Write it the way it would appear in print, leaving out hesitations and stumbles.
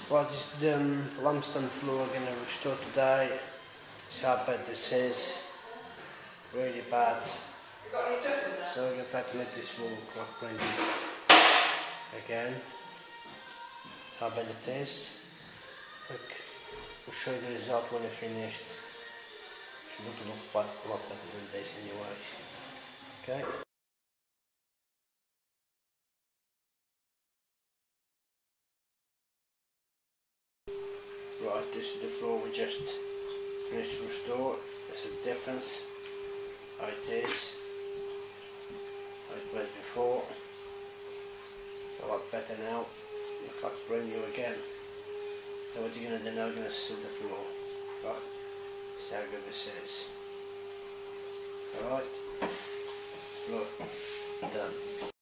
Well, this is the limestone floor I'm going to restore today. See how bad this is. Really bad. So I'm going to take this wall crack again. See how bad it is. Look, I'll show you the result when it's finished. Should look quite a lot better than this anyway. Okay. Right, this is the floor we just finished to restore. There's a difference. How it is. How it was before. A lot better now. Looks like brand new again. So what you're going to do now, you're going to seal the floor. Right. See how good this is. Alright. Floor done.